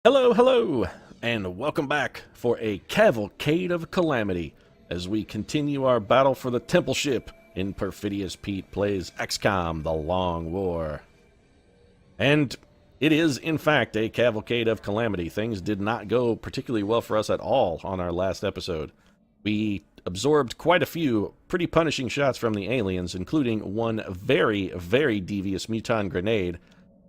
Hello, hello, and welcome back for a Cavalcade of Calamity as we continue our battle for the Temple Ship in Perfidious Pete Plays XCOM, The Long War. And it is, in fact, a Cavalcade of Calamity. Things did not go particularly well for us at all on our last episode. We absorbed quite a few pretty punishing shots from the aliens, including one very, very devious muton grenade.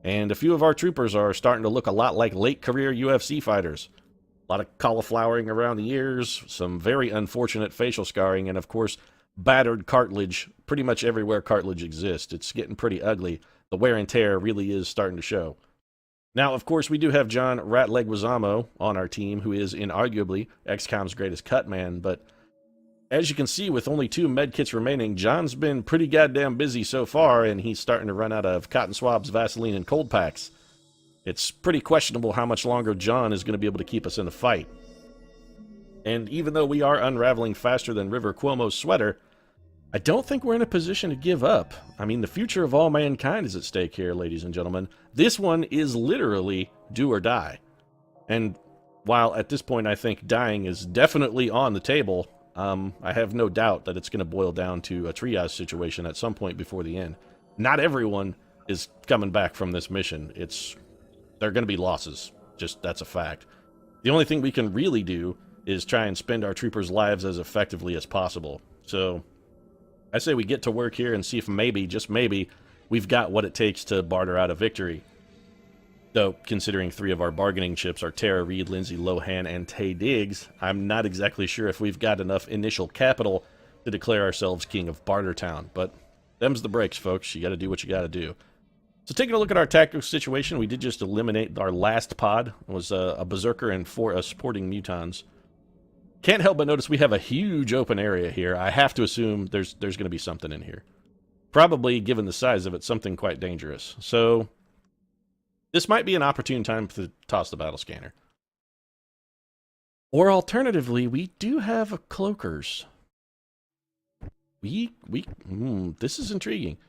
And a few of our troopers are starting to look a lot like late-career UFC fighters. A lot of cauliflowering around the ears, some very unfortunate facial scarring, and of course, battered cartilage pretty much everywhere cartilage exists. It's getting pretty ugly. The wear and tear really is starting to show. Now, of course, we do have John Ratleg Wazamo on our team, who is inarguably XCOM's greatest cut man, but as you can see, with only 2 medkits remaining, John's been pretty goddamn busy so far, and he's starting to run out of cotton swabs, Vaseline, and cold packs. It's pretty questionable how much longer John is going to be able to keep us in the fight. And even though we are unraveling faster than River Cuomo's sweater, I don't think we're in a position to give up. I mean, the future of all mankind is at stake here, ladies and gentlemen. This one is literally do or die. And while at this point I think dying is definitely on the table, I have no doubt that it's going to boil down to a triage situation at some point before the end. Not everyone is coming back from this mission. There are going to be losses. Just, that's a fact. The only thing we can really do is try and spend our troopers' lives as effectively as possible. So, I say we get to work here and see if maybe, just maybe, we've got what it takes to barter out a victory. Though, considering 3 of our bargaining chips are Tara Reid, Lindsay Lohan, and Taye Diggs, I'm not exactly sure if we've got enough initial capital to declare ourselves king of Bartertown. But them's the breaks, folks. You gotta do what you gotta do. So taking a look at our tactical situation, we did just eliminate our last pod. It was a Berserker and 4 supporting mutons. Can't help but notice we have a huge open area here. I have to assume there's gonna be something in here. Probably, given the size of it, something quite dangerous. So this might be an opportune time to toss the battle scanner. Or alternatively, we do have a cloakers. This is intriguing. Do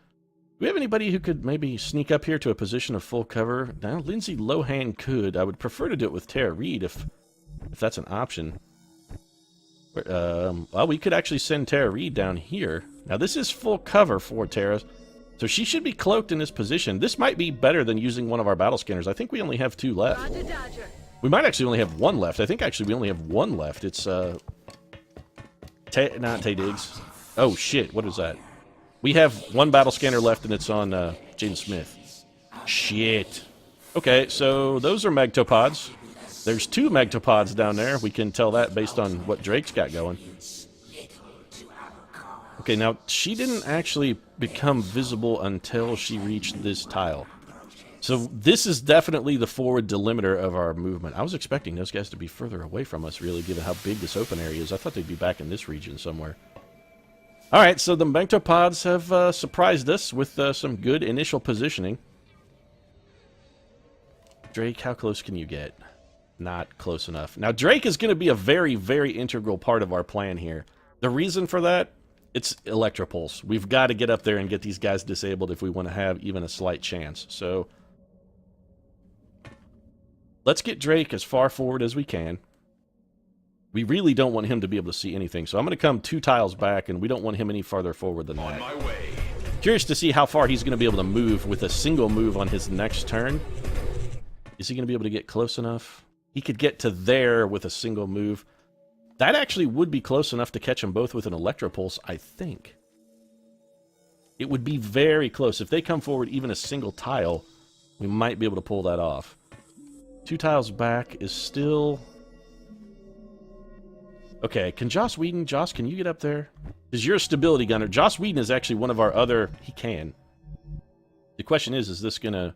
we have anybody who could maybe sneak up here to a position of full cover? Now, Lindsay Lohan could. I would prefer to do it with Tara Reid if that's an option. Well, we could actually send Tara Reid down here. Now, this is full cover for Tara, so she should be cloaked in this position. This might be better than using one of our battle scanners. I think we only have 2 left. We might actually only have 1 left. I think actually we only have 1 left. It's, not Taye Diggs. Oh, shit. What is that? We have 1 battle scanner left, and it's on Jaden Smith. Shit. Okay, so those are Megtopods. There's 2 Megtopods down there. We can tell that based on what Drake's got going. Okay, now, she didn't actually become visible until she reached this tile. So this is definitely the forward delimiter of our movement. I was expecting those guys to be further away from us, really, given how big this open area is. I thought they'd be back in this region somewhere. Alright, so the Megtopods have surprised us with some good initial positioning. Drake, how close can you get? Not close enough. Now, Drake is going to be a very, very integral part of our plan here. The reason for that? It's Electropulse. We've got to get up there and get these guys disabled if we want to have even a slight chance. So, let's get Drake as far forward as we can. We really don't want him to be able to see anything, so I'm going to come 2 tiles back, and we don't want him any farther forward than that. On my way. Curious to see how far he's going to be able to move with a single move on his next turn. Is he going to be able to get close enough? He could get to there with a single move. That actually would be close enough to catch them both with an Electropulse, I think. It would be very close. If they come forward even a single tile, we might be able to pull that off. 2 tiles back is still... Okay, can Joss Whedon... Joss, can you get up there? Because you're a stability gunner. Joss Whedon is actually one of our other... He can. The question is this going to...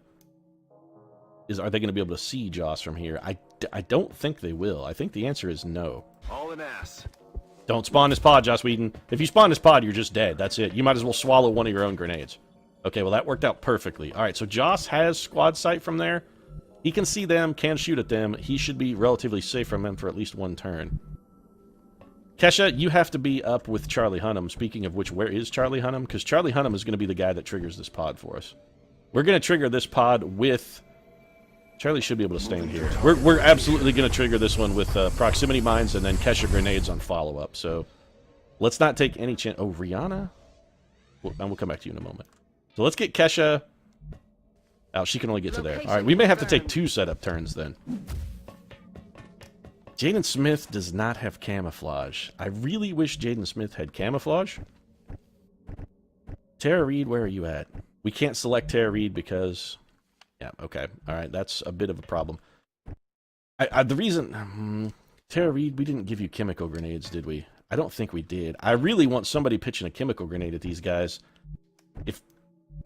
Are they going to be able to see Joss from here? I don't think they will. I think the answer is no. All an ass. Don't spawn this pod, Joss Whedon. If you spawn this pod, you're just dead. That's it. You might as well swallow one of your own grenades. Okay, well, that worked out perfectly. All right, so Joss has squad sight from there. He can see them, can shoot at them. He should be relatively safe from them for at least 1 turn. Kesha, you have to be up with Charlie Hunnam. Speaking of which, where is Charlie Hunnam? Because Charlie Hunnam is going to be the guy that triggers this pod for us. We're going to trigger this pod with Charlie should be able to stand here. We're absolutely going to trigger this one with proximity mines and then Kesha grenades on follow-up. So let's not take any chance. Oh, Rihanna? And we'll come back to you in a moment. So let's get Kesha. Oh, she can only get to there. All right, we may have to take 2 setup turns then. Jaden Smith does not have camouflage. I really wish Jaden Smith had camouflage. Tara Reid, where are you at? We can't select Tara Reid because... Yeah, okay. All right, that's a bit of a problem. The reason... Tara Reid, we didn't give you chemical grenades, did we? I don't think we did. I really want somebody pitching a chemical grenade at these guys. If...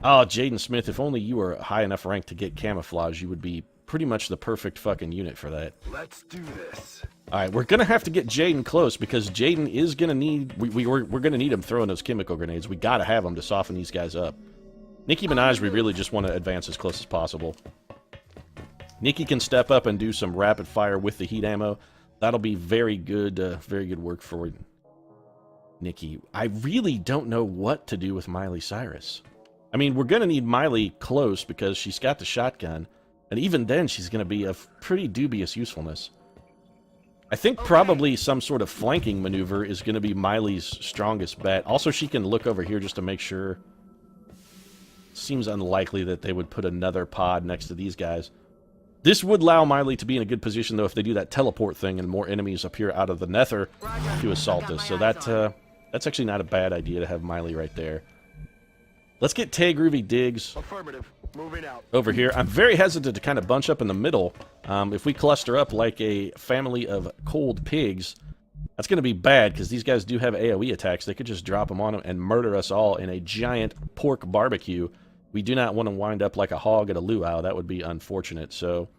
Oh, Jaden Smith, if only you were high enough rank to get camouflage, you would be pretty much the perfect fucking unit for that. Let's do this. Alright, we're gonna have to get Jaden close, because Jaden is gonna need... We're gonna need him throwing those chemical grenades. We gotta have him to soften these guys up. Nicki Minaj, we really just want to advance as close as possible. Nicki can step up and do some rapid fire with the heat ammo. That'll be very good work for Nicki. I really don't know what to do with Miley Cyrus. I mean, we're going to need Miley close because she's got the shotgun. And even then, she's going to be of pretty dubious usefulness. I think probably some sort of flanking maneuver is going to be Miley's strongest bet. Also, she can look over here just to make sure. Seems unlikely that they would put another pod next to these guys. This would allow Miley to be in a good position, though, if they do that teleport thing and more enemies appear out of the nether to assault us. So that's actually not a bad idea to have Miley right there. Let's get Tay Groovy Diggs Moving out. over here. I'm very hesitant to kind of bunch up in the middle. If we cluster up like a family of cold pigs, that's going to be bad, because these guys do have AoE attacks. They could just drop them on them and murder us all in a giant pork barbecue. We do not want to wind up like a hog at a luau. That would be unfortunate. So,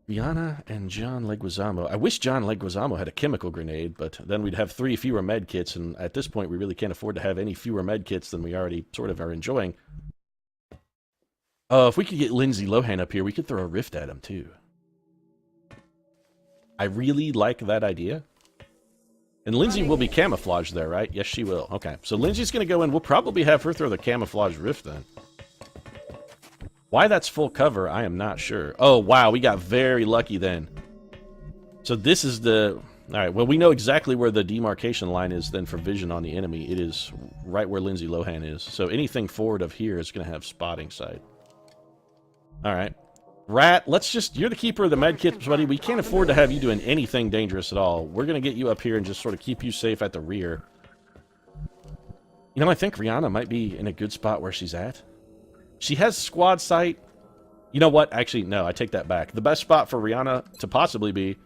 Rihanna and John Leguizamo. I wish John Leguizamo had a chemical grenade, but then we'd have 3 fewer med kits, and at this point we really can't afford to have any fewer med kits than we already sort of are enjoying. If we could get Lindsay Lohan up here, we could throw a rift at him too. I really like that idea. And Lindsay will be camouflaged there, right? Yes, she will. Okay, so Lindsay's going to go in. We'll probably have her throw the camouflage rift then. Why that's full cover, I am not sure. Oh, wow, we got very lucky then. So this is the... Alright, well, we know exactly where the demarcation line is then for vision on the enemy. It is right where Lindsay Lohan is. So anything forward of here is going to have spotting sight. Alright. Rat, let's just... You're the keeper of the medkits, buddy. We can't afford to have you doing anything dangerous at all. We're going to get you up here and just sort of keep you safe at the rear. You know, I think Rihanna might be in a good spot where she's at. She has squad sight. You know what? Actually, no, I take that back. The best spot for Rihanna to possibly be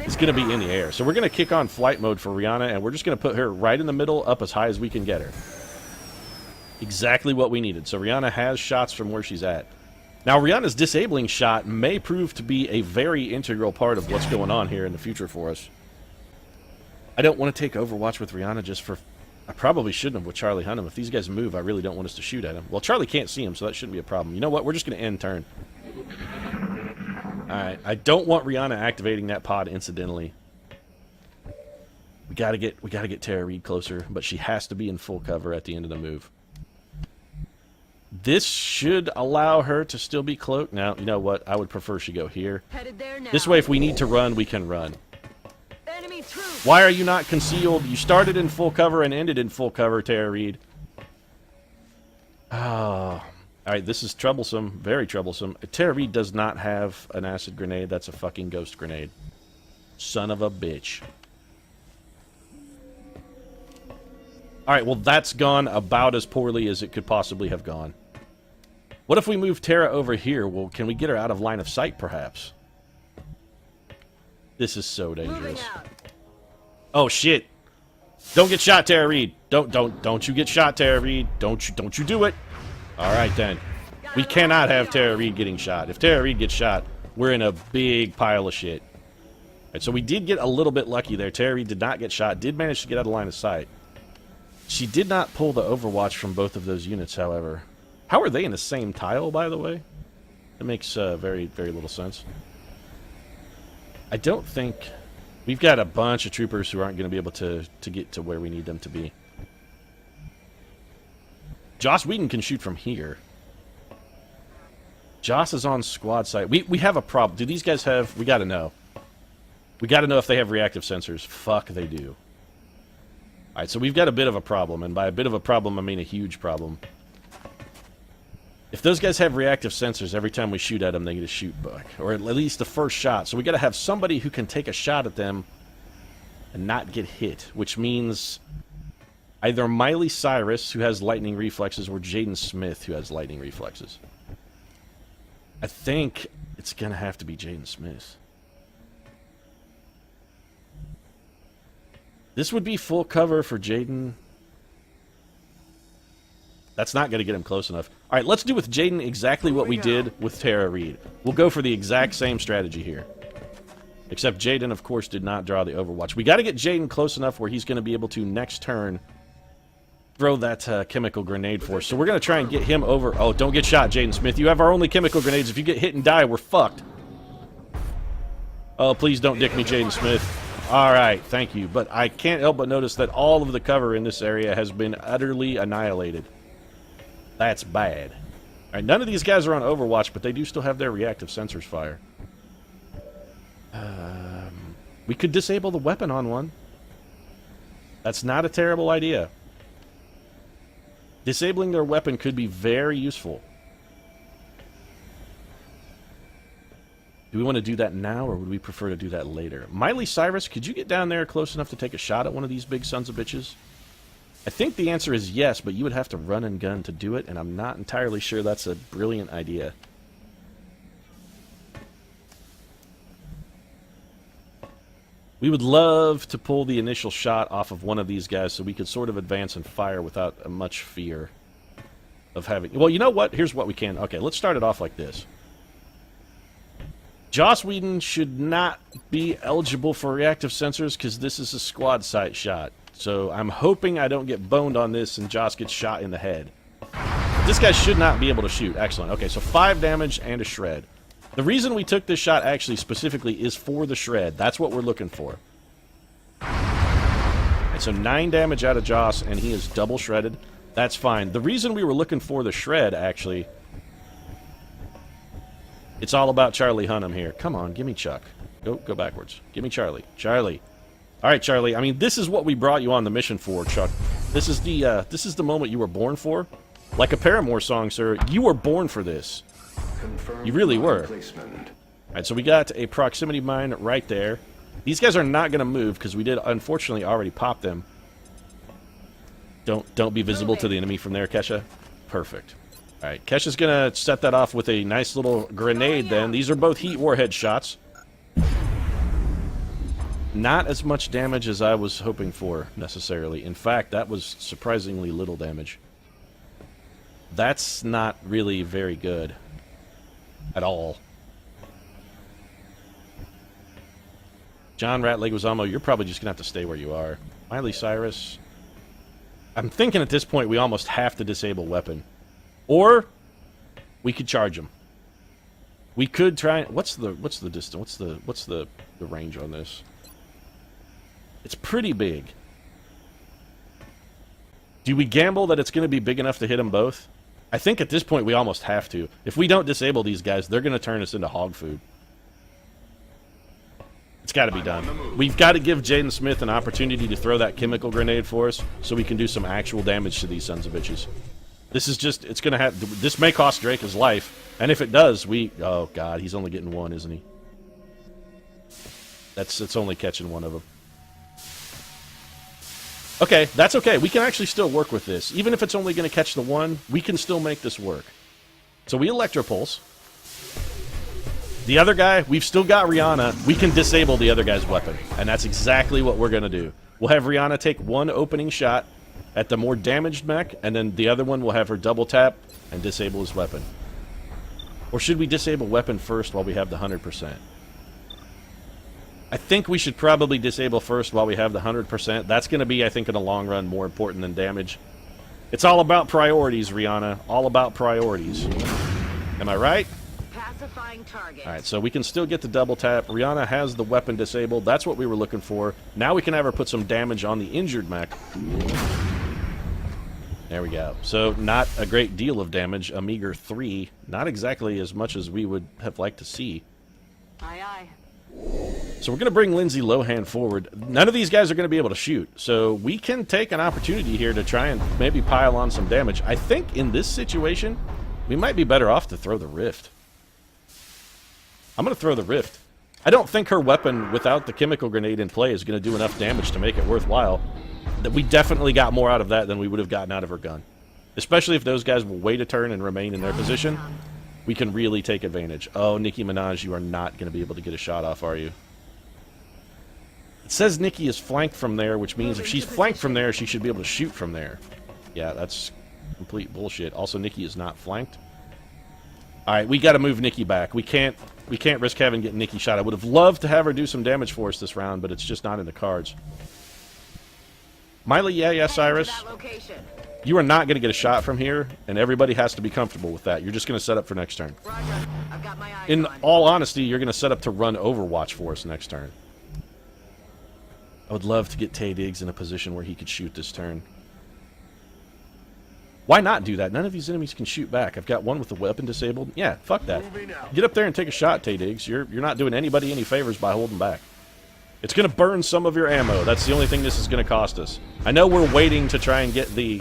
is going to be in the air. So we're going to kick on flight mode for Rihanna, and we're just going to put her right in the middle, up as high as we can get her. Exactly what we needed. So Rihanna has shots from where she's at. Now, Rihanna's disabling shot may prove to be a very integral part of what's going on here in the future for us. I don't want to take Overwatch with Rihanna just for... I probably shouldn't have with Charlie Hunnam. If these guys move, I really don't want us to shoot at them. Well, Charlie can't see him, so that shouldn't be a problem. You know what? We're just going to end turn. Alright, I don't want Rihanna activating that pod incidentally. We gotta get Tara Reid closer, but she has to be in full cover at the end of the move. This should allow her to still be cloaked. Now, you know what? I would prefer she go here. This way, if we need to run, we can run. Why are you not concealed? You started in full cover and ended in full cover, Tara Reid. Oh. Alright, this is troublesome. Very troublesome. Tara Reid does not have an acid grenade. That's a fucking ghost grenade. Son of a bitch. Alright, well, that's gone about as poorly as it could possibly have gone. What if we move Tara over here? Well, can we get her out of line of sight, perhaps? This is so dangerous. Oh, shit. Don't get shot, Tara Reid. Don't you get shot, Tara Reid. Don't you do it. Alright, then. We cannot have Tara Reid getting shot. If Tara Reid gets shot, we're in a big pile of shit. Alright, so we did get a little bit lucky there. Tara Reid did not get shot. Did manage to get out of line of sight. She did not pull the Overwatch from both of those units, however. How are they in the same tile, by the way? That makes very, very little sense. I don't think... We've got a bunch of troopers who aren't going to be able to get to where we need them to be. Joss Whedon can shoot from here. Joss is on squad site. We have a problem. Do these guys have... We gotta know. We gotta know if they have reactive sensors. Fuck, they do. Alright, so we've got a bit of a problem. And by a bit of a problem, I mean a huge problem. If those guys have reactive sensors, every time we shoot at them, they get a shoot back. Or at least the first shot. So we gotta have somebody who can take a shot at them and not get hit. Which means either Miley Cyrus, who has lightning reflexes, or Jaden Smith, who has lightning reflexes. I think it's going to have to be Jaden Smith. This would be full cover for Jaden. That's not going to get him close enough. All right, let's do with Jaden exactly what we did with Tara Reid. We'll go for the exact same strategy here. Except Jaden, of course, did not draw the Overwatch. We got to get Jaden close enough where he's going to be able to, next turn, throw that chemical grenade for us. So we're going to try and get him over. Oh, don't get shot, Jaden Smith. You have our only chemical grenades. If you get hit and die, we're fucked. Oh, please don't dick me, Jaden Smith. All right, thank you. But I can't help but notice that all of the cover in this area has been utterly annihilated. That's bad. All right, none of these guys are on Overwatch, but they do still have their reactive sensors fire. We could disable the weapon on one. That's not a terrible idea. Disabling their weapon could be very useful. Do we want to do that now, or would we prefer to do that later? Miley Cyrus, could you get down there close enough to take a shot at one of these big sons of bitches? I think the answer is yes, but you would have to run and gun to do it, and I'm not entirely sure that's a brilliant idea. We would love to pull the initial shot off of one of these guys so we could sort of advance and fire without much fear of having... Well, you know what? Here's what we can... Okay, let's start it off like this. Joss Whedon should not be eligible for reactive sensors because this is a squad site shot. So I'm hoping I don't get boned on this and Joss gets shot in the head. This guy should not be able to shoot. Excellent. Okay, so 5 damage and a shred. The reason we took this shot actually specifically is for the shred. That's what we're looking for. And so 9 damage out of Joss, and he is double shredded. That's fine. The reason we were looking for the shred, actually... It's all about Charlie Hunnam here. Come on, give me Chuck. Go backwards. Give me Charlie. Charlie. All right, Charlie. I mean, this is what we brought you on the mission for, Chuck. This is the moment you were born for. Like a Paramore song, sir. You were born for this. You really were. Alright, so we got a proximity mine right there. These guys are not going to move because we did, unfortunately, already pop them. Don't be visible to the enemy from there, Kesha. Perfect. Alright, Kesha's going to set that off with a nice little grenade then. These are both heat warhead shots. Not as much damage as I was hoping for, necessarily. In fact, that was surprisingly little damage. That's not really very good. At all. John Ratleguizamo, you're probably just going to have to stay where you are. Miley Cyrus. I'm thinking at this point we almost have to disable weapon. Or we could charge him. We could try... What's the distance? What's the range on this? It's pretty big. Do we gamble that it's going to be big enough to hit them both? I think at this point we almost have to. If we don't disable these guys, they're going to turn us into hog food. It's got to be done. We've got to give Jaden Smith an opportunity to throw that chemical grenade for us so we can do some actual damage to these sons of bitches. This is just, it's going to have, this may cost Drake his life. And if it does, oh God, he's only getting one, isn't he? It's only catching one of them. Okay, that's okay. We can actually still work with this. Even if it's only going to catch the one, we can still make this work. So we Electropulse. The other guy, we've still got Rihanna. We can disable the other guy's weapon. And that's exactly what we're going to do. We'll have Rihanna take one opening shot at the more damaged mech, and then the other one will have her double tap and disable his weapon. Or should we disable weapon first while we have the 100%? I think we should probably disable first while we have the 100%. That's going to be, I think, in the long run, more important than damage. It's all about priorities, Rihanna. All about priorities. Am I right? Pacifying target. Alright, so we can still get the double tap. Rihanna has the weapon disabled. That's what we were looking for. Now we can have her put some damage on the injured mech. There we go. So, not a great deal of damage. A meager 3. Not exactly as much as we would have liked to see. Aye, aye. So we're going to bring Lindsay Lohan forward. None of these guys are going to be able to shoot. So we can take an opportunity here to try and maybe pile on some damage. I think in this situation, we might be better off to throw the Rift. I'm going to throw the Rift. I don't think her weapon without the chemical grenade in play is going to do enough damage to make it worthwhile. We definitely got more out of that than we would have gotten out of her gun. Especially if those guys will wait a turn and remain in their position. We can really take advantage. Oh, Nicki Minaj, you are not going to be able to get a shot off, are you? It says Nicki is flanked from there, which means if she's flanked from there, she should be able to shoot from there. Yeah, that's complete bullshit. Also, Nicki is not flanked. Alright, we got to move Nicki back. We can't risk having getting Nicki shot. I would have loved to have her do some damage for us this round, but it's just not in the cards. Miley, yeah, Cyrus. You are not going to get a shot from here, and everybody has to be comfortable with that. You're just going to set up for next turn. Roger. I've got my eyes In on. all honesty, you're going to set up to run Overwatch for us next turn. I would love to get Tay Diggs in a position where he could shoot this turn. Why not do that? None of these enemies can shoot back. I've got one with the weapon disabled. Yeah, fuck that. Get up there and take a shot, Tay Diggs. You're not doing anybody any favors by holding back. It's going to burn some of your ammo. That's the only thing this is going to cost us. I know we're waiting to try and get the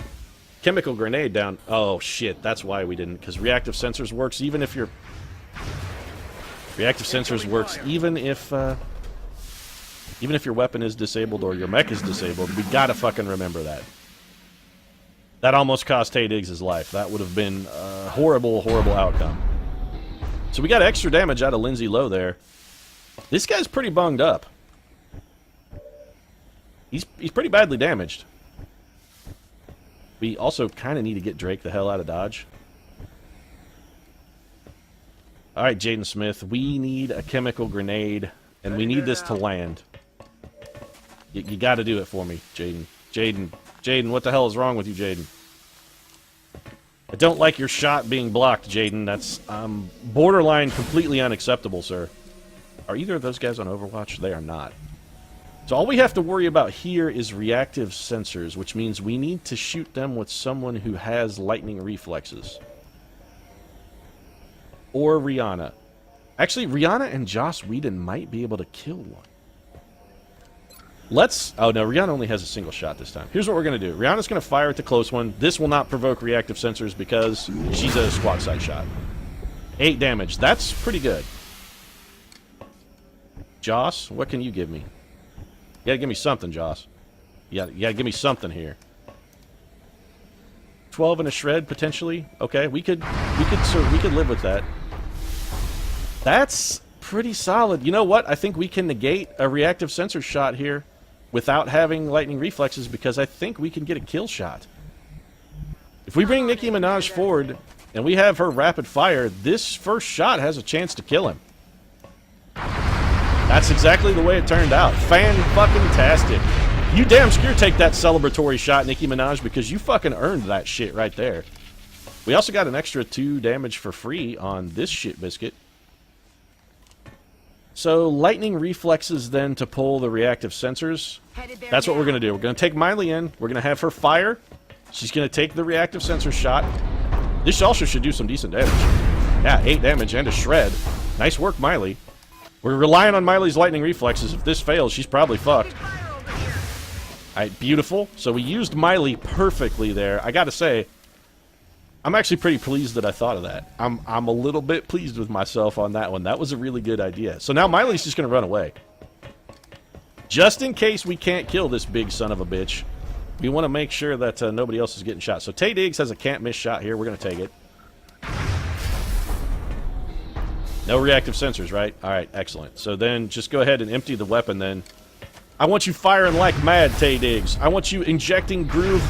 chemical grenade down. Oh, shit. That's why we didn't. Because reactive sensors works even if you're... Reactive sensors works even if your weapon is disabled or your mech is disabled. We gotta fucking remember that. That almost cost Tay Diggs his life. That would have been a horrible, horrible outcome. So we got extra damage out of Lindsay Lowe there. This guy's pretty bunged up. He's pretty badly damaged. We also kind of need to get Drake the hell out of Dodge. Alright, Jaden Smith. We need a chemical grenade, and we need this to land. You got to do it for me, Jaden. Jaden, what the hell is wrong with you, Jaden? I don't like your shot being blocked, Jaden. That's borderline completely unacceptable, sir. Are either of those guys on Overwatch? They are not. So all we have to worry about here is reactive sensors, which means we need to shoot them with someone who has lightning reflexes. Or Rihanna. Actually, Rihanna and Joss Whedon might be able to kill one. Oh no, Rihanna only has a single shot this time. Here's what we're going to do. Rihanna's going to fire at the close one. This will not provoke reactive sensors because she's a squad side shot. 8 damage. That's pretty good. Joss, what can you give me? You gotta give me something, Joss. You gotta give me something here. 12 and a shred, potentially. Okay, we could live with that. That's pretty solid. You know what? I think we can negate a reactive sensor shot here without having lightning reflexes because I think we can get a kill shot. If we bring Nicki Minaj forward and we have her rapid fire, this first shot has a chance to kill him. That's exactly the way it turned out. Fan-fucking-tastic. You damn sure take that celebratory shot, Nicki Minaj, because you fucking earned that shit right there. We also got an extra 2 damage for free on this shit biscuit. So, lightning reflexes then to pull the reactive sensors. That's what we're going to do. We're going to take Miley in. We're going to have her fire. She's going to take the reactive sensor shot. This also should do some decent damage. Yeah, 8 damage and a shred. Nice work, Miley. We're relying on Miley's lightning reflexes. If this fails, she's probably fucked. Alright, beautiful. So we used Miley perfectly there. I gotta say, I'm actually pretty pleased that I thought of that. I'm a little bit pleased with myself on that one. That was a really good idea. So now Miley's just gonna run away. Just in case we can't kill this big son of a bitch, we want to make sure that nobody else is getting shot. So Tay Diggs has a can't miss shot here. We're gonna take it. No reactive sensors, right? Alright, excellent. So then just go ahead and empty the weapon then. I want you firing like mad, Tay Diggs. I want you injecting groove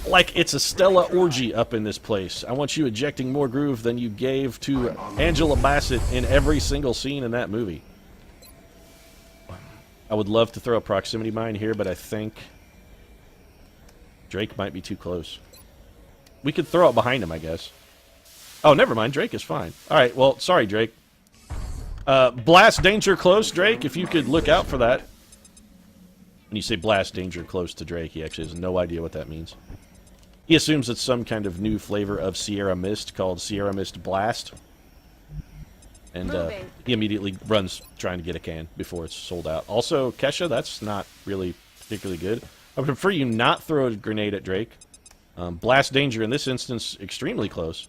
like it's a Stella orgy up in this place. I want you injecting more groove than you gave to Angela Bassett in every single scene in that movie. I would love to throw a proximity mine here, but I think Drake might be too close. We could throw it behind him, I guess. Oh, never mind. Drake is fine. Alright, well, sorry, Drake. Blast danger close, Drake, if you could look out for that. When you say blast danger close to Drake, he actually has no idea what that means. He assumes it's some kind of new flavor of Sierra Mist called Sierra Mist Blast. And he immediately runs trying to get a can before it's sold out. Also, Kesha, that's not really particularly good. I would prefer you not throw a grenade at Drake. Blast danger in this instance, extremely close.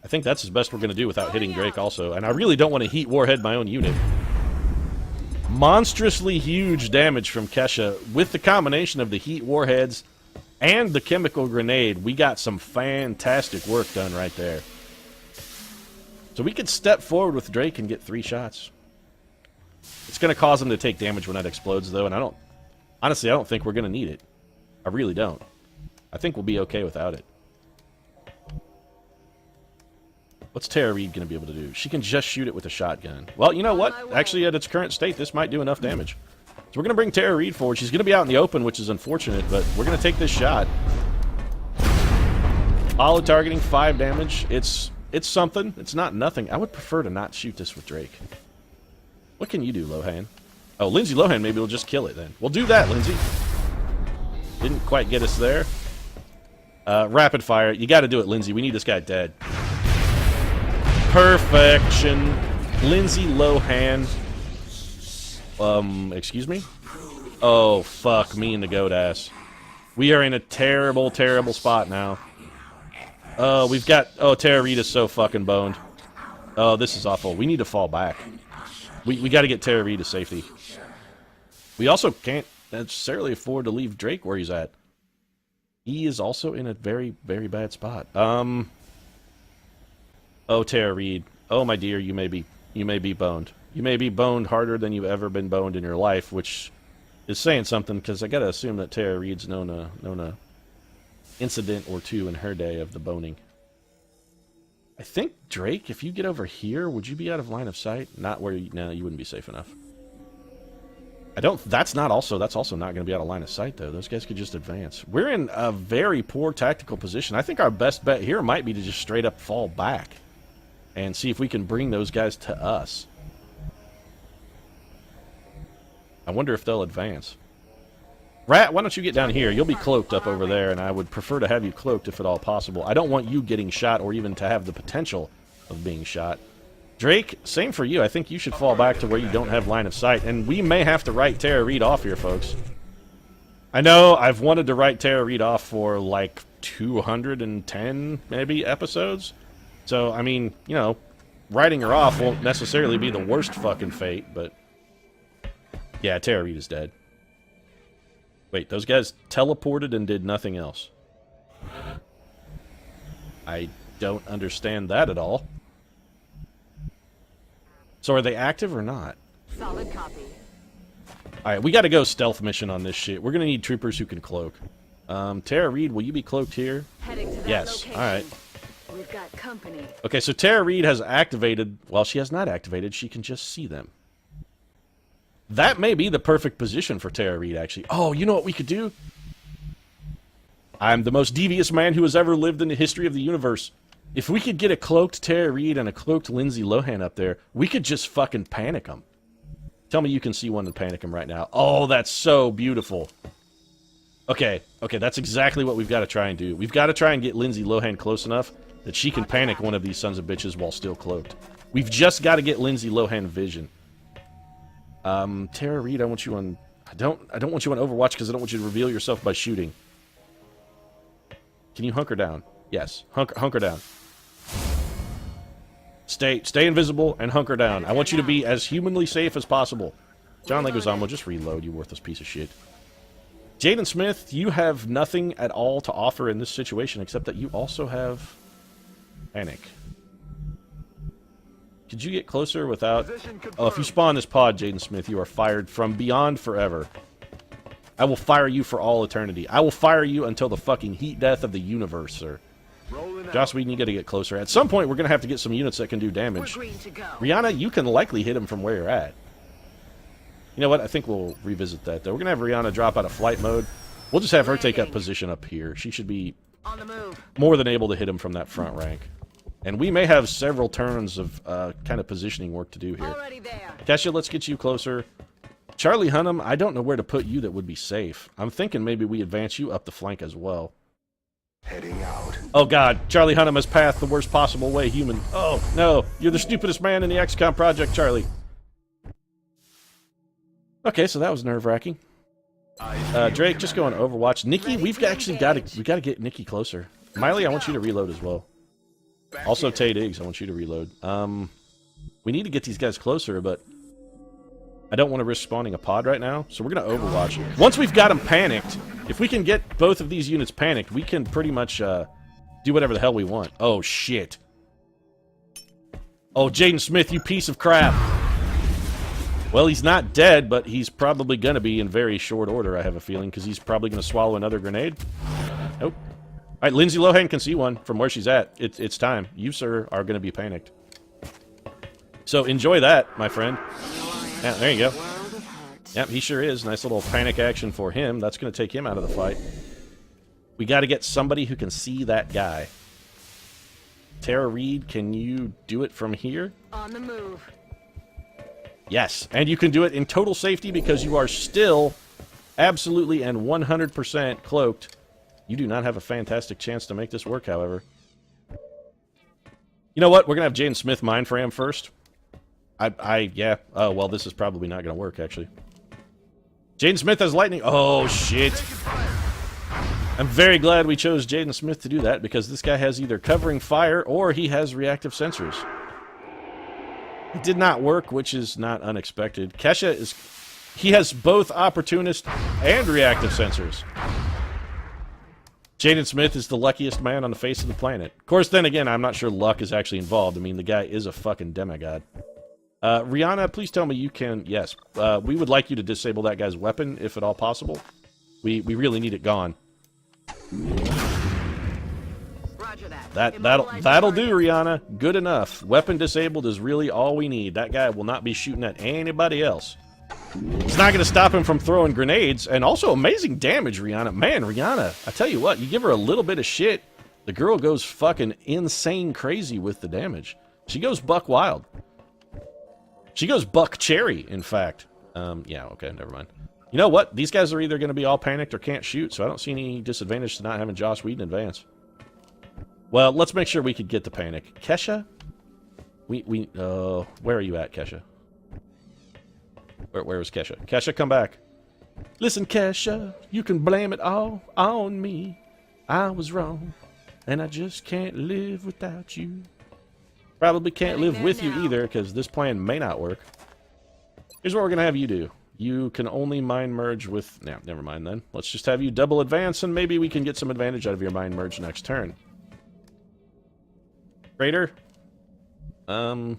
I think that's as best we're going to do without hitting Drake also. And I really don't want to heat warhead my own unit. Monstrously huge damage from Kesha. With the combination of the heat warheads and the chemical grenade, we got some fantastic work done right there. So we could step forward with Drake and get 3 shots. It's going to cause him to take damage when that explodes, though, and honestly, I don't think we're going to need it. I really don't. I think we'll be okay without it. What's Tara Reid going to be able to do? She can just shoot it with a shotgun. Well, you know what? Actually, at its current state, this might do enough damage. So we're going to bring Tara Reid forward. She's going to be out in the open, which is unfortunate, but we're going to take this shot. Auto targeting, 5 damage. It's something. It's not nothing. I would prefer to not shoot this with Drake. What can you do, Lohan? Oh, Lindsay Lohan maybe will just kill it then. We'll do that, Lindsay. Didn't quite get us there. Rapid fire. You got to do it, Lindsay. We need this guy dead. Perfection. Lindsay Lohan. Excuse me? Oh, fuck me and the goat ass. We are in a terrible, terrible spot now. Oh, we've got... Oh, Tara Reid is so fucking boned. Oh, this is awful. We need to fall back. We got to get Tara Reid to safety. We also can't necessarily afford to leave Drake where he's at. He is also in a very, very bad spot. Oh, Tara Reid. Oh, my dear, you may be boned. You may be boned harder than you've ever been boned in your life, which is saying something, because I got to assume that Tara Reid's known a incident or two in her day of the boning. I think, Drake, if you get over here, would you be out of line of sight? Not where you... No, you wouldn't be safe enough. That's also not going to be out of line of sight, though. Those guys could just advance. We're in a very poor tactical position. I think our best bet here might be to just straight up fall back and see if we can bring those guys to us. I wonder if they'll advance. Rat, why don't you get down here? You'll be cloaked up over there, and I would prefer to have you cloaked if at all possible. I don't want you getting shot or even to have the potential of being shot. Drake, same for you. I think you should fall back to where you don't have line of sight, and we may have to write Tara Reid off here, folks. I know I've wanted to write Tara Reid off for like 210, maybe, episodes. So, I mean, you know, writing her off won't necessarily be the worst fucking fate, but... Yeah, Tara Reid is dead. Wait, those guys teleported and did nothing else. I don't understand that at all. So are they active or not? Solid copy. Alright, we gotta go stealth mission on this shit. We're gonna need troopers who can cloak. Tara Reid, will you be cloaked here? Heading to that Yes, location. alright. We've got company. Okay, so Tara Reid has activated... Well, she has not activated. She can just see them. That may be the perfect position for Tara Reid, actually. Oh, you know what we could do? I'm the most devious man who has ever lived in the history of the universe. If we could get a cloaked Tara Reid and a cloaked Lindsay Lohan up there, we could just fucking panic them. Tell me you can see one and panic them right now. Oh, that's so beautiful. Okay, that's exactly what we've got to try and do. We've got to try and get Lindsay Lohan close enough that she can panic one of these sons of bitches while still cloaked. We've just got to get Lindsay Lohan vision. Tara Reid, I want you on... I don't want you on Overwatch because I don't want you to reveal yourself by shooting. Can you hunker down? Yes, hunker down. Stay invisible and hunker down. I want you to be as humanly safe as possible. John Leguizamo, just reload, you worthless piece of shit. Jaden Smith, you have nothing at all to offer in this situation except that you also have panic. Could you get closer without... Oh, if you spawn this pod, Jaden Smith, you are fired from beyond forever. I will fire you for all eternity. I will fire you until the fucking heat death of the universe, sir. Joss Whedon, you gotta get closer. At some point, we're gonna have to get some units that can do damage. Rihanna, you can likely hit him from where you're at. You know what? I think we'll revisit that, though. We're gonna have Rihanna drop out of flight mode. We'll just have her take up position up here. She should be On the move. more than able to hit him from that front rank. And we may have several turns of kind of positioning work to do here. Already there. Kesha, let's get you closer. Charlie Hunnam, I don't know where to put you that would be safe. I'm thinking maybe we advance you up the flank as well. Heading out. Oh god, Charlie Hunnam has passed the worst possible way human. Oh no, you're the stupidest man in the XCOM project, Charlie. Okay, so that was nerve-wracking. Drake, just go on Overwatch. Nikki, we gotta get Nikki closer. Miley, I want you to reload as well. Also, Tay Diggs, I want you to reload. We need to get these guys closer, but I don't want to risk spawning a pod right now, so we're gonna Overwatch. Once we've got them panicked, if we can get both of these units panicked, we can pretty much do whatever the hell we want. Oh shit! Oh, Jaden Smith, you piece of crap! Well, he's not dead, but he's probably going to be in very short order, I have a feeling, because he's probably going to swallow another grenade. Nope. All right, Lindsay Lohan can see one from where she's at. It's time. You, sir, are going to be panicked. So enjoy that, my friend. Yeah, there you go. Yep, he sure is. Nice little panic action for him. That's going to take him out of the fight. We got to get somebody who can see that guy. Tara Reid, can you do it from here? On the move. Yes, and you can do it in total safety because you are still absolutely and 100% cloaked. You do not have a fantastic chance to make this work, however. You know what? We're going to have Jaden Smith mine for him first. Yeah. Oh, well, this is probably not going to work, actually. Jaden Smith has lightning. Oh, shit. I'm very glad we chose Jaden Smith to do that because this guy has either covering fire or he has reactive sensors. It did not work, which is not unexpected. Kesha is... He has both opportunist and reactive sensors. Jaden Smith is the luckiest man on the face of the planet. Of course, then again, I'm not sure luck is actually involved. I mean, the guy is a fucking demigod. Rihanna, please tell me you can... Yes. We would like you to disable that guy's weapon, if at all possible. We really need it gone. That'll do, Rihanna. Good enough. Weapon disabled is really all we need. That guy will not be shooting at anybody else. It's not going to stop him from throwing grenades, and also amazing damage, Rihanna. Man, Rihanna, I tell you what, you give her a little bit of shit, the girl goes fucking insane crazy with the damage. She goes buck wild. She goes buck cherry, in fact. Yeah, okay, never mind. You know what? These guys are either going to be all panicked or can't shoot, so I don't see any disadvantage to not having Joss Whedon advance. Well, let's make sure we could get the panic. Kesha? Where are you at, Kesha? Where is Kesha? Kesha, come back. Listen, Kesha, you can blame it all on me. I was wrong, and I just can't live without you. Probably can't live with you either, because this plan may not work. Here's what we're going to have you do. You can only mind merge with... No, never mind then. Let's just have you double advance, and maybe we can get some advantage out of your mind merge next turn. Raider? We'll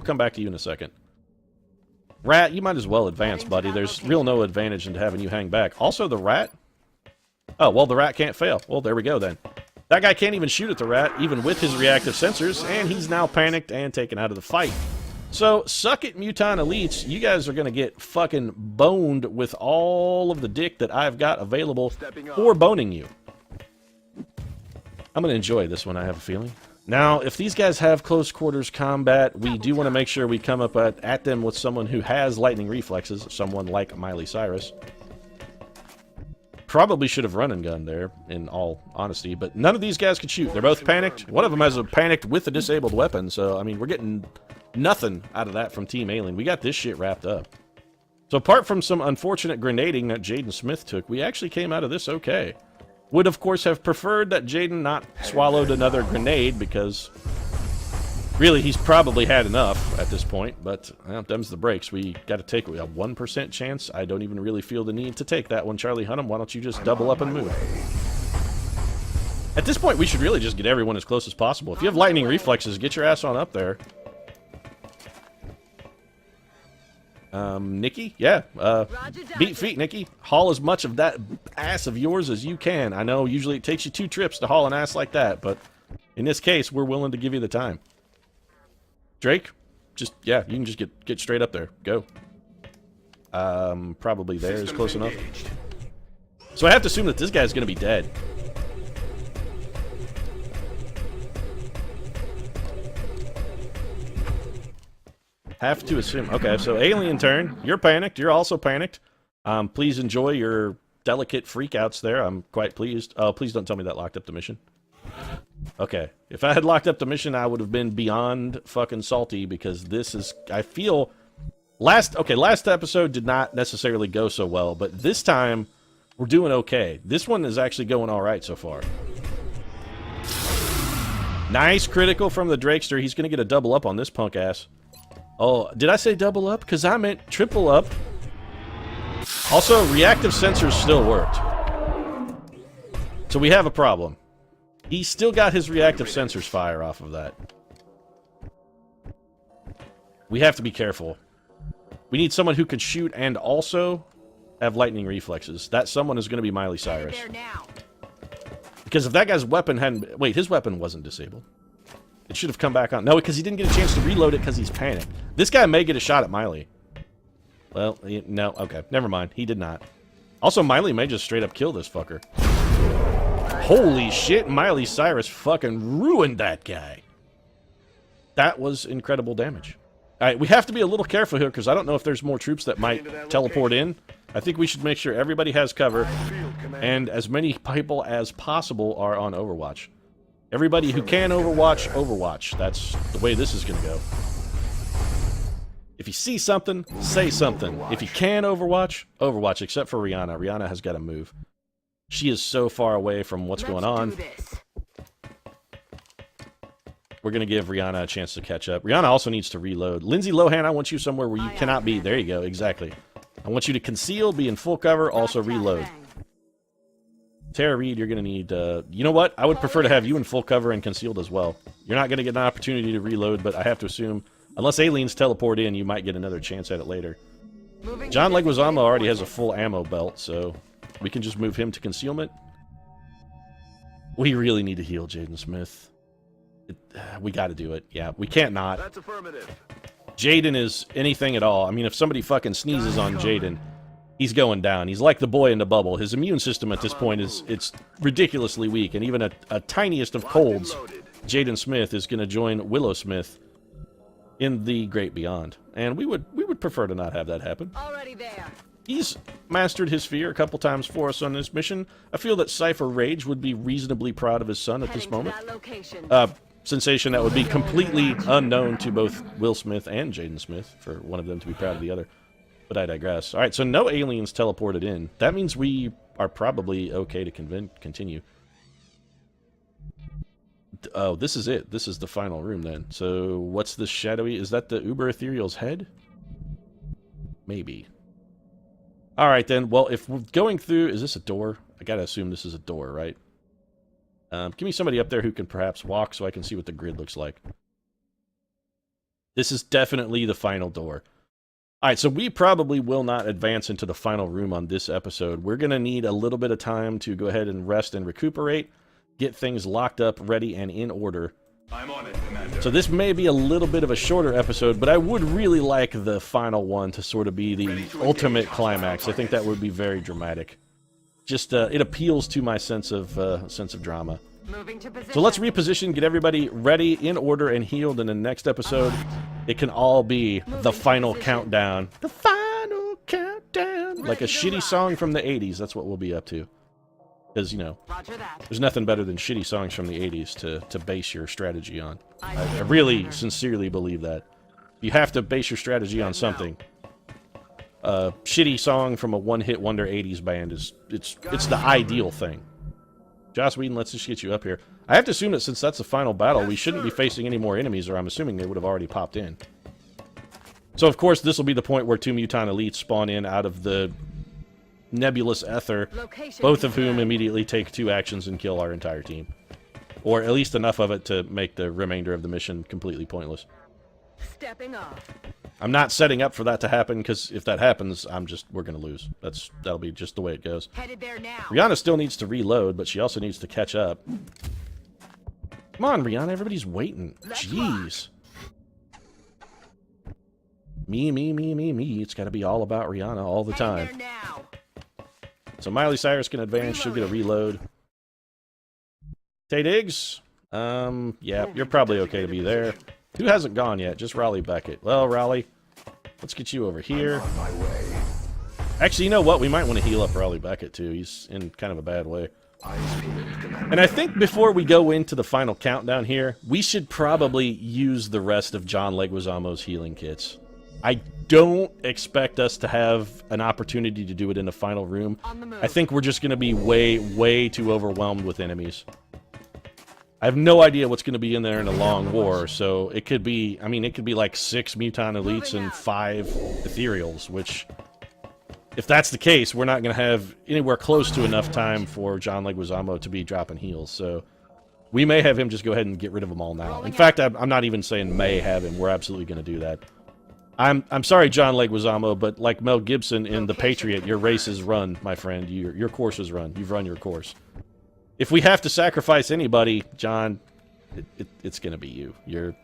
come back to you in a second. Rat, you might as well advance, buddy. There's real no advantage into having you hang back. Also, the rat? Oh, well, the rat can't fail. Well, there we go, then. That guy can't even shoot at the rat, even with his reactive sensors, and he's now panicked and taken out of the fight. So, suck it, Mutant Elites. You guys are going to get fucking boned with all of the dick that I've got available for boning you. I'm going to enjoy this one, I have a feeling. Now, if these guys have close quarters combat, we do want to make sure we come up at them with someone who has lightning reflexes, someone like Miley Cyrus. Probably should have run and gun there, in all honesty, but none of these guys could shoot. They're both panicked. One of them has a panicked with a disabled weapon, so, I mean, we're getting nothing out of that from Team Alien. We got this shit wrapped up. So apart from some unfortunate grenading that Jaden Smith took, we actually came out of this okay. Would, of course, have preferred that Jaden not swallowed another grenade, because really, he's probably had enough at this point, but well, them's the breaks. We got to take a 1% chance. I don't even really feel the need to take that one. Charlie Hunnam, why don't you just double up and move? At this point, we should really just get everyone as close as possible. If you have lightning reflexes, get your ass on up there. Nikki? Yeah, beat feet, Nikki. Haul as much of that ass of yours as you can. I know usually it takes you 2 trips to haul an ass like that, but in this case, we're willing to give you the time. Drake? Just, yeah, you can just get straight up there. Go. Probably there is close enough. So I have to assume that this guy's gonna be dead. Have to assume. Okay, so alien turn. You're panicked. You're also panicked. Please enjoy your delicate freakouts there. I'm quite pleased. Oh, please don't tell me that locked up the mission. Okay. If I had locked up the mission, I would have been beyond fucking salty, because this is... I feel... Last episode did not necessarily go so well, but this time, we're doing okay. This one is actually going alright so far. Nice critical from the Drakester. He's going to get a double up on this punk ass. Oh, did I say double up? Because I meant triple up. Also, reactive sensors still worked. So we have a problem. He still got his reactive sensors fire off of that. We have to be careful. We need someone who can shoot and also have lightning reflexes. That someone is going to be Miley Cyrus. Because if that guy's weapon hadn't... Wait, his weapon wasn't disabled. It should have come back on. No, because he didn't get a chance to reload it because he's panicked. This guy may get a shot at Miley. Well, no, okay. Never mind. He did not. Also, Miley may just straight up kill this fucker. Holy shit, Miley Cyrus fucking ruined that guy. That was incredible damage. Alright, we have to be a little careful here, because I don't know if there's more troops that might teleport in. I think we should make sure everybody has cover, and as many people as possible are on Overwatch. Everybody who can Overwatch, Overwatch. That's the way this is going to go. If you see something, say something. If you can Overwatch, Overwatch, except for Rihanna. Rihanna has got to move. She is so far away from what's going on. We're going to give Rihanna a chance to catch up. Rihanna also needs to reload. Lindsay Lohan, I want you somewhere where you cannot be. There you go, exactly. I want you to conceal, be in full cover, also reload. Tara Reid, you're going to need... you know what? I would prefer to have you in full cover and concealed as well. You're not going to get an opportunity to reload, but I have to assume, unless aliens teleport in, you might get another chance at it later. John Leguizamo already has a full ammo belt, so we can just move him to concealment. We really need to heal Jaden Smith. We got to do it. Yeah, we can't not. That's affirmative. Jaden is anything at all. I mean, if somebody fucking sneezes on Jaden, he's going down. He's like the boy in the bubble. His immune system at this point it's ridiculously weak, and even a tiniest of colds, Jaden Smith is going to join Willow Smith in the great beyond. And we would prefer to not have that happen. Already there. He's mastered his fear a couple times for us on this mission. I feel that Cypher Rage would be reasonably proud of his son at this moment. Sensation that would be completely unknown to both Will Smith and Jaden Smith, for one of them to be proud of the other. But I digress. Alright, so no aliens teleported in. That means we are probably okay to continue. Oh, this is it. This is the final room then. So what's this shadowy? Is that the Uber Ethereal's head? Maybe. Alright then, well, if we're going through... Is this a door? I gotta assume this is a door, right? Give me somebody up there who can perhaps walk so I can see what the grid looks like. This is definitely the final door. Alright, so we probably will not advance into the final room on this episode. We're going to need a little bit of time to go ahead and rest and recuperate, get things locked up, ready, and in order. I'm on it, Commander. So this may be a little bit of a shorter episode, but I would really like the final one to sort of be the ultimate climax. I think that would be very dramatic. Just, it appeals to my sense of drama. So let's reposition, get everybody ready, in order, and healed, and in the next episode, it can all be the final countdown. The final countdown! Like a shitty song from the 80s, that's what we'll be up to. Because, you know, there's nothing better than shitty songs from the 80s to base your strategy on. I really, sincerely believe that. You have to base your strategy on something. A shitty song from a one-hit wonder 80s band it's the ideal thing. Joss Whedon, let's just get you up here. I have to assume that since that's the final battle, we shouldn't be facing any more enemies, or I'm assuming they would have already popped in. So, of course, this will be the point where 2 Mutant Elites spawn in out of the nebulous ether, both of whom immediately take 2 actions and kill our entire team. Or at least enough of it to make the remainder of the mission completely pointless. Stepping off. I'm not setting up for that to happen, because if that happens, we're gonna lose. That'll be just the way it goes. Headed there now. Rihanna still needs to reload, but she also needs to catch up. Come on, Rihanna, everybody's waiting. Jeez. Me. It's gotta be all about Rihanna all the time. Headed there now. So Miley Cyrus can advance, she'll get a reload. Tay Diggs? Yeah, you're probably okay to be there. Who hasn't gone yet? Just Raleigh Beckett. Well, Raleigh, let's get you over here. Actually, you know what? We might want to heal up Raleigh Beckett, too. He's in kind of a bad way. And I think before we go into the final countdown here, we should probably use the rest of John Leguizamo's healing kits. I don't expect us to have an opportunity to do it in the final room. I think we're just going to be way too overwhelmed with enemies. I have no idea what's going to be in there in a long war, so it could be, I mean, it could be like 6 Mutant Elites and 5 Ethereals, which, if that's the case, we're not going to have anywhere close to enough time for John Leguizamo to be dropping heals, so we may have him just go ahead and get rid of them all now. In fact, I'm not even saying may have him, we're absolutely going to do that. I'm sorry, John Leguizamo, but like Mel Gibson in The Patriot, your race is run, my friend. Your course is run. You've run your course. If we have to sacrifice anybody, John, it's going to be you.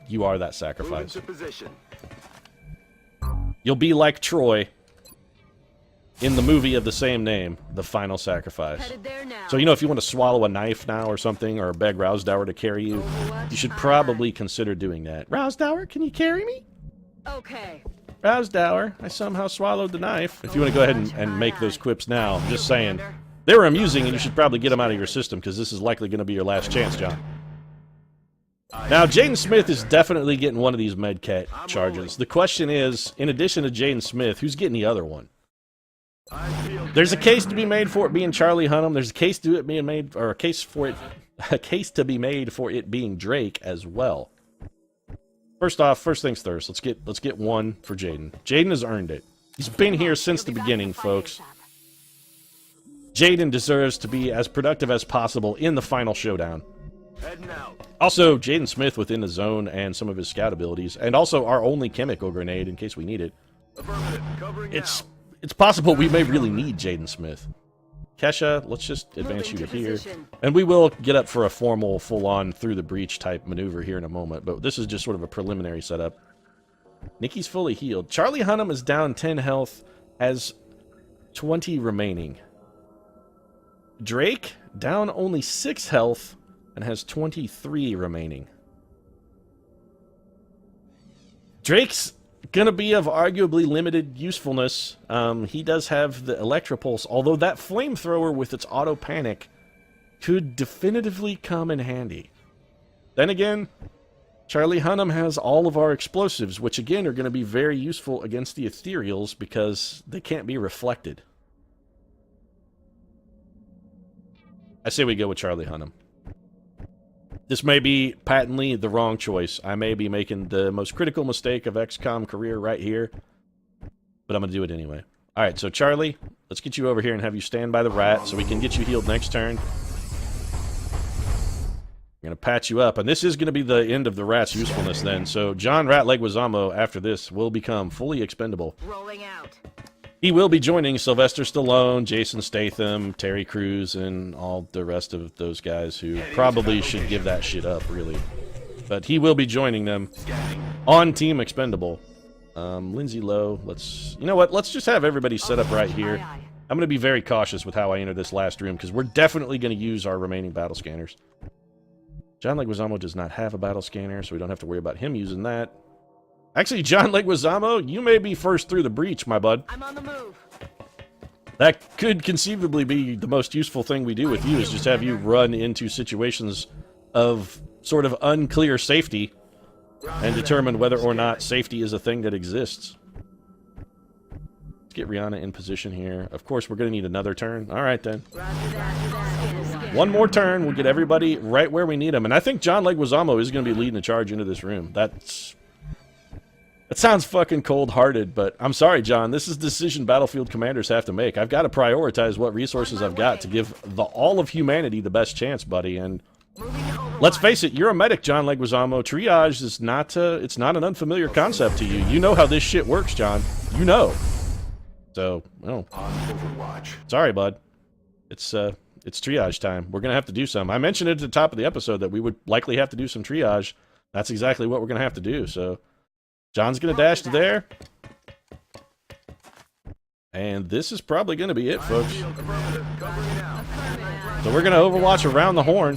You are that sacrifice. You'll be like Troy in the movie of the same name, The Final Sacrifice. So, you know, if you want to swallow a knife now or something, or beg Rousdower to carry you, you should probably consider doing that. Rousdower, can you carry me? Okay. Rousdower, I somehow swallowed the knife. If you want to go ahead and make those quips now, I'm just saying. They were amusing, and you should probably get them out of your system, because this is likely going to be your last chance, John. Now, Jaden Smith is definitely getting one of these medcat charges. The question is, in addition to Jaden Smith, who's getting the other one? There's a case to be made for it being Charlie Hunnam. There's a case to it being made, or a case to be made for it being Drake as well. First off, first things first. Let's get one for Jaden. Jaden has earned it. He's been here since the beginning, folks. Jaden deserves to be as productive as possible in the final showdown. Also, Jaden Smith within the zone and some of his scout abilities, and also our only chemical grenade in case we need it. It's possible we may really need Jaden Smith. Kesha, let's just advance you to here. And we will get up for a formal, full-on, through-the-breach type maneuver here in a moment, but this is just sort of a preliminary setup. Nikki's fully healed. Charlie Hunnam is down 10 health, has 20 remaining. Drake, down only 6 health, and has 23 remaining. Drake's gonna be of arguably limited usefulness. He does have the Electropulse, although that flamethrower with its auto panic could definitively come in handy. Then again, Charlie Hunnam has all of our explosives, which again are going to be very useful against the Ethereals because they can't be reflected. I say we go with Charlie Hunnam. This may be patently the wrong choice. I may be making the most critical mistake of XCOM career right here, but I'm going to do it anyway. Alright, so Charlie, let's get you over here and have you stand by the rat so we can get you healed next turn. I'm going to patch you up, and this is going to be the end of the rat's usefulness then, so John Rat Leguizamo, after this, will become fully expendable. Rolling out. He will be joining Sylvester Stallone, Jason Statham, Terry Crews, and all the rest of those guys who probably should give that shit up, really. But he will be joining them on Team Expendable. Lindsay Lowe, you know what, let's just have everybody set up right here. I'm going to be very cautious with how I enter this last room, because we're definitely going to use our remaining battle scanners. John Leguizamo does not have a battle scanner, so we don't have to worry about him using that. Actually, John Leguizamo, you may be first through the breach, my bud. I'm on the move. That could conceivably be the most useful thing we do with you, is just have you run into situations of sort of unclear safety and determine whether or not safety is a thing that exists. Let's get Rihanna in position here. Of course, we're going to need another turn. All right, then. One more turn, we'll get everybody right where we need them. And I think John Leguizamo is going to be leading the charge into this room. That sounds fucking cold-hearted, but I'm sorry, John. This is the decision Battlefield commanders have to make. I've got to prioritize what resources I've got to give all of humanity the best chance, buddy. And let's face it, you're a medic, John Leguizamo. Triage is not it's not an unfamiliar concept to you. You know how this shit works, John. You know. So, well, sorry, bud. It's triage time. We're gonna have to do some. I mentioned it at the top of the episode that we would likely have to do some triage. That's exactly what we're gonna have to do. So. John's going to dash to there. And this is probably going to be it, folks. So we're going to overwatch around the horn.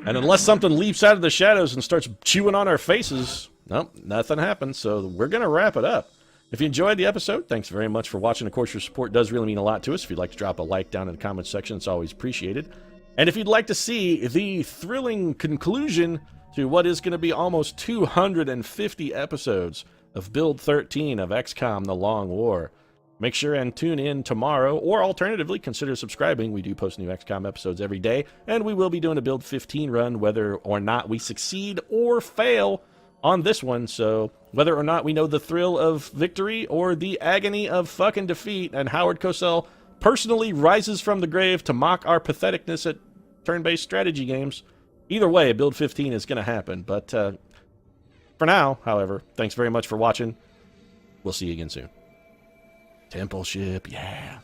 And unless something leaps out of the shadows and starts chewing on our faces, nope, nothing happens. So we're going to wrap it up. If you enjoyed the episode, thanks very much for watching. Of course, your support does really mean a lot to us. If you'd like to drop a like down in the comments section, it's always appreciated. And if you'd like to see the thrilling conclusion to what is going to be almost 250 episodes of Build 13 of XCOM The Long War, make sure and tune in tomorrow, or alternatively, consider subscribing. We do post new XCOM episodes every day, and we will be doing a Build 15 run, whether or not we succeed or fail on this one. So whether or not we know the thrill of victory or the agony of fucking defeat, and Howard Cosell personally rises from the grave to mock our patheticness at turn-based strategy games, either way, Build 15 is going to happen. But for now, however, thanks very much for watching. We'll see you again soon. Temple ship, yeah.